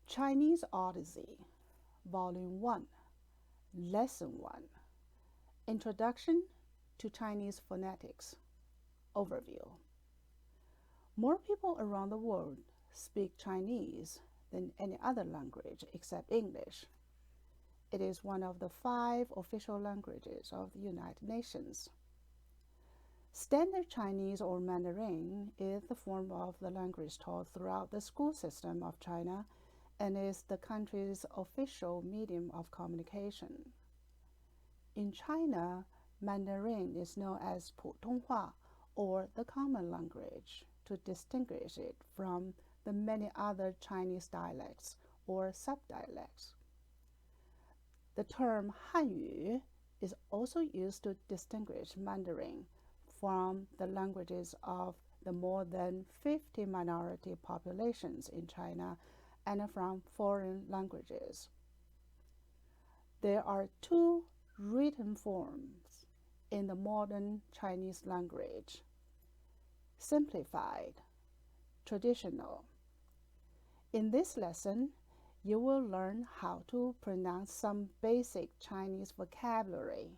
Chinese Odyssey, Volume 1, Lesson 1, Introduction to Chinese Phonetics, Overview. More people around the world speak Chinese than any other language except English. It is one of the 5 official languages of the United Nations. Standard Chinese or Mandarin is the form of the language taught throughout the school system of China and is the country's official medium of communication. In China, Mandarin is known as 普通话 or the common language to distinguish it from the many other Chinese dialects or subdialects. The term Hanyu is also used to distinguish Mandarin from the languages of the more than 50 minority populations in China and from foreign languages. There are 2 written forms in the modern Chinese language: simplified, traditional. In this lesson, you will learn how to pronounce some basic Chinese vocabulary.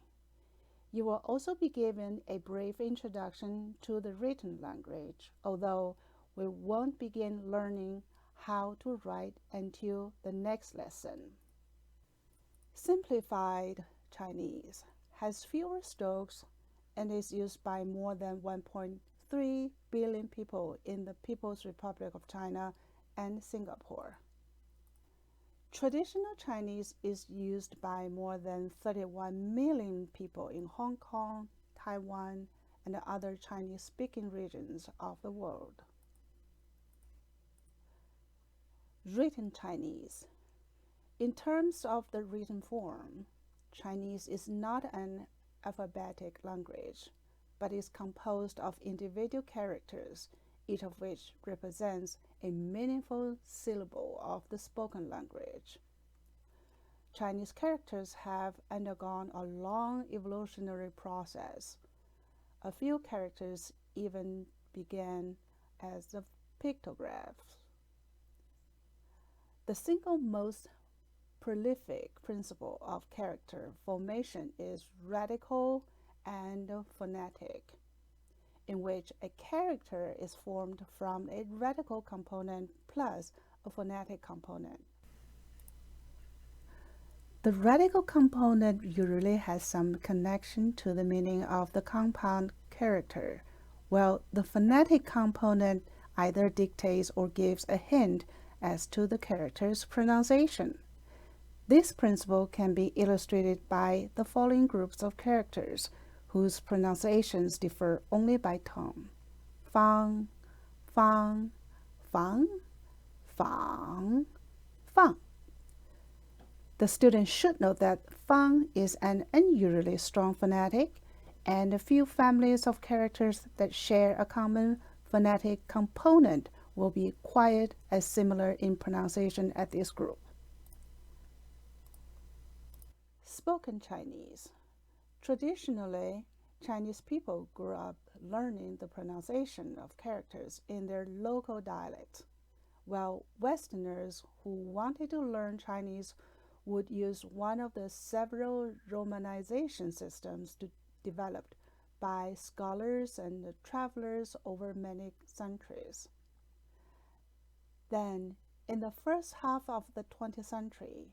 You will also be given a brief introduction to the written language, although we won't begin learning how to write until the next lesson. Simplified Chinese has fewer strokes and is used by more than 1.3 billion people in the People's Republic of China and Singapore. Traditional Chinese is used by more than 31 million people in Hong Kong, Taiwan, and other Chinese-speaking regions of the world. Written Chinese. In terms of the written form, Chinese is not an alphabetic language, but is composed of individual characters, each of which represents a meaningful syllable of the spoken language. Chinese characters have undergone a long evolutionary process. A few characters even began as the pictographs. The single most prolific principle of character formation is radical and phonetic, in which a character is formed from a radical component plus a phonetic component. The radical component usually has some connection to the meaning of the compound character, while the phonetic component either dictates or gives a hint as to the character's pronunciation. This principle can be illustrated by the following groups of characters, whose pronunciations differ only by tone: fang, fang, fang, fang, fang. The student should know that fang is an unusually strong phonetic, and a few families of characters that share a common phonetic component will be quite as similar in pronunciation as this group. Spoken Chinese. Traditionally, Chinese people grew up learning the pronunciation of characters in their local dialect, while Westerners who wanted to learn Chinese would use one of the several romanization systems developed by scholars and travelers over many centuries. Then, in the first half of the 20th century,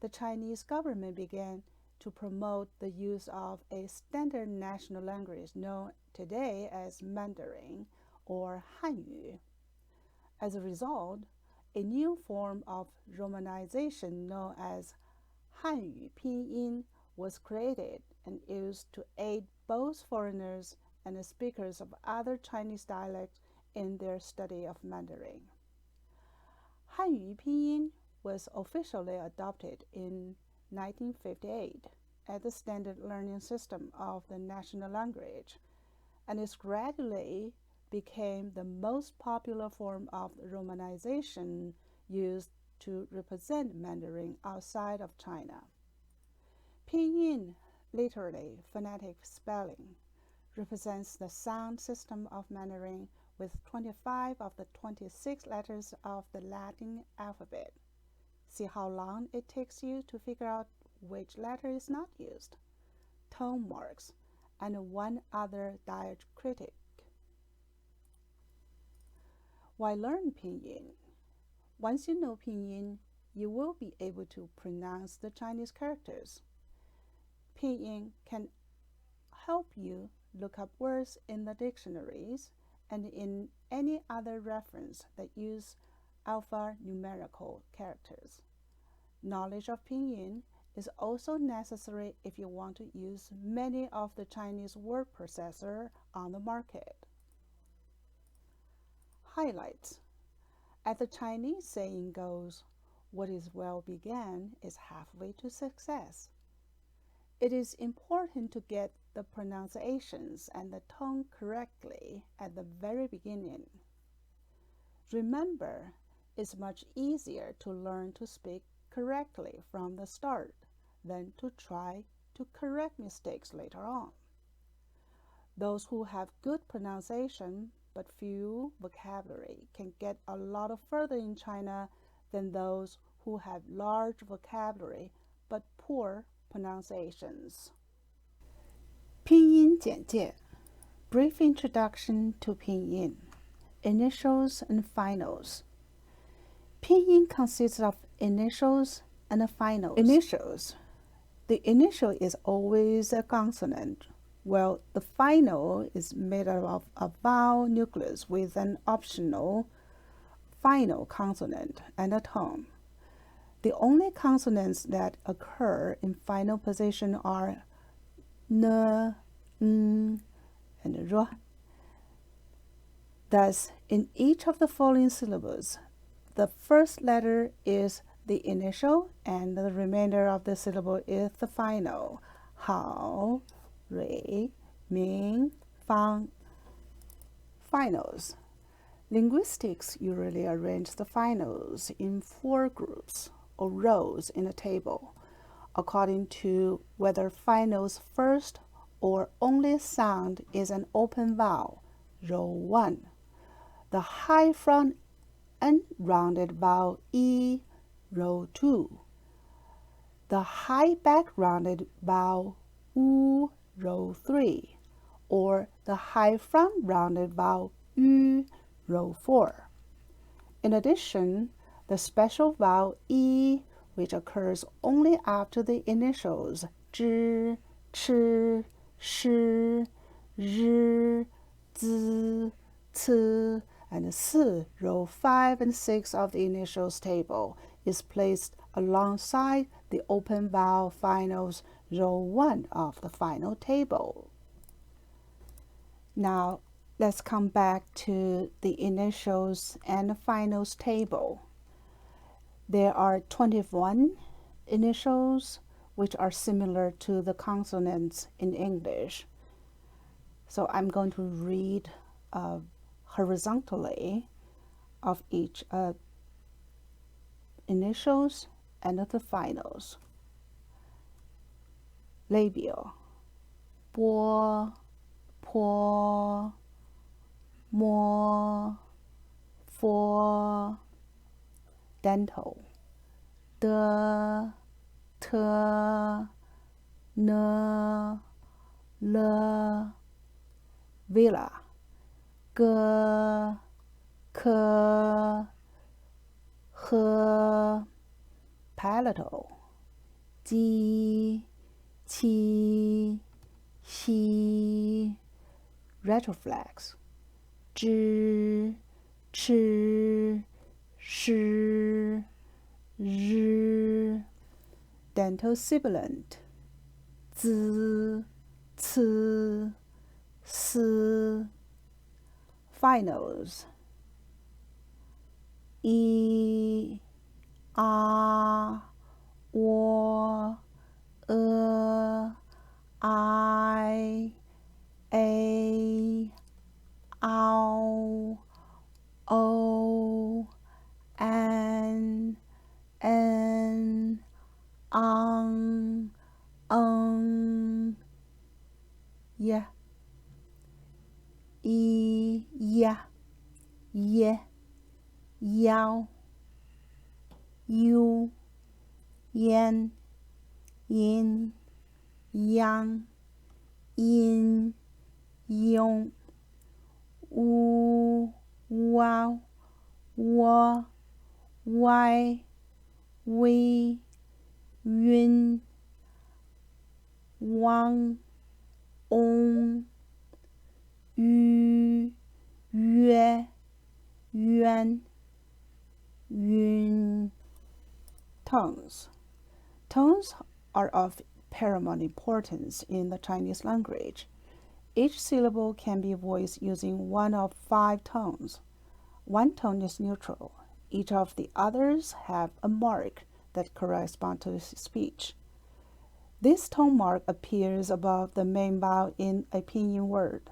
the Chinese government began to promote the use of a standard national language known today as Mandarin or Hanyu. As a result, a new form of romanization known as Hanyu Pinyin was created and used to aid both foreigners and the speakers of other Chinese dialects in their study of Mandarin. Hanyu Pinyin was officially adopted in 1958 as the standard learning system of the national language, and it gradually became the most popular form of romanization used to represent Mandarin outside of China. Pinyin, literally phonetic spelling, represents the sound system of Mandarin with 25 of the 26 letters of the Latin alphabet. See how long it takes you to figure out which letter is not used, tone marks, and one other diacritic. Why learn Pinyin? Once you know Pinyin, you will be able to pronounce the Chinese characters. Pinyin can help you look up words in the dictionaries and in any other reference that use alphanumerical characters. Knowledge of Pinyin is also necessary if you want to use many of the Chinese word processors on the market. Highlights. As the Chinese saying goes, what is well began is halfway to success. It is important to get the pronunciations and the tone correctly at the very beginning. Remember, it's much easier to learn to speak correctly from the start than to try to correct mistakes later on. Those who have good pronunciation but few vocabulary can get a lot further in China than those who have large vocabulary but poor pronunciations. 拼音简介 Brief introduction to Pinyin. Initials and finals. Pinyin consists of initials and finals. Initials. The initial is always a consonant, while the final is made up of a vowel nucleus with an optional final consonant and a tone. The only consonants that occur in final position are n, n, and r. Thus, in each of the following syllables, the first letter is the initial and the remainder of the syllable is the final. Hao, Rui, Ming, Fang. Finals. Linguistics usually arrange the finals in 4 groups or rows in a table, according to whether finals first or only sound is an open vowel, row 1. The high front and rounded vowel E, row 2. The high back rounded vowel U, row 3, or the high front rounded vowel U, row 4. In addition, the special vowel E, which occurs only after the initials zhi, chi, shi, zhi, zi, ci, and si, row 5 and 6 of the initials table, is placed alongside the open vowel finals, row 1 of the final table. Now, let's come back to the initials and finals table. There are 21 initials which are similar to the consonants in English. So I'm going to read horizontally of each initials and the finals. Labial. Bo, po, mo, fo. Dental. De, te, ne, le. Villa. Ge, ke, he. Palatal. Ji, qi, xi. Retroflex. Zhi, chi, shi, zhi. Dental sibilant. Zi, ci, si. Finals. I, a, o, I, a, ow, o, an, yeah, yeah, yeah, yow. u, yan, yin, yang, yin, yong, wu, wow, wo, wai, wei, yun, wang, ong, yu, yue, yuan, yun. Tones. Tones are of paramount importance in the Chinese language. Each syllable can be voiced using one of 5 tones. One tone is neutral. Each of the others have a mark that corresponds to speech. This tone mark appears above the main vowel in a pinyin word.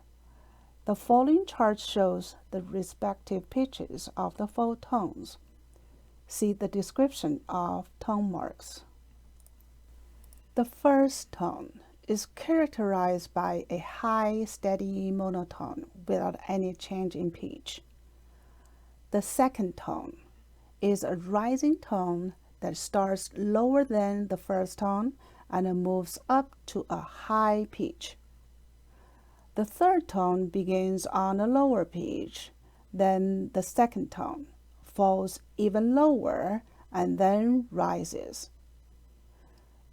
The following chart shows the respective pitches of the 4 tones. See the description of tone marks. The first tone is characterized by a high, steady monotone without any change in pitch. The second tone is a rising tone that starts lower than the first tone and moves up to a high pitch. The third tone begins on a lower pitch than the second tone, falls even lower, and then rises.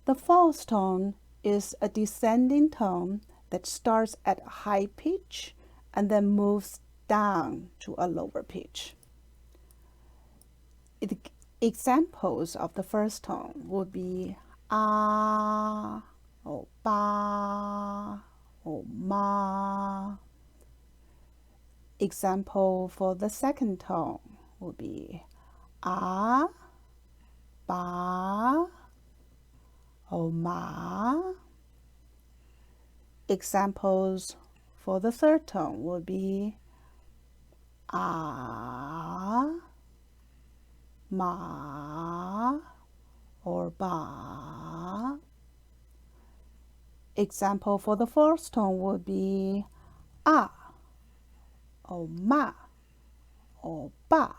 The fourth tone is a descending tone that starts at a high pitch and then moves down to a lower pitch. Examples of the first tone would be ah, or ba, or ma. Example for the second tone would be ah, ba, or ma. Examples for the third tone would be ah, ma, or ba. Example for the fourth tone would be ah, or ma, or ba.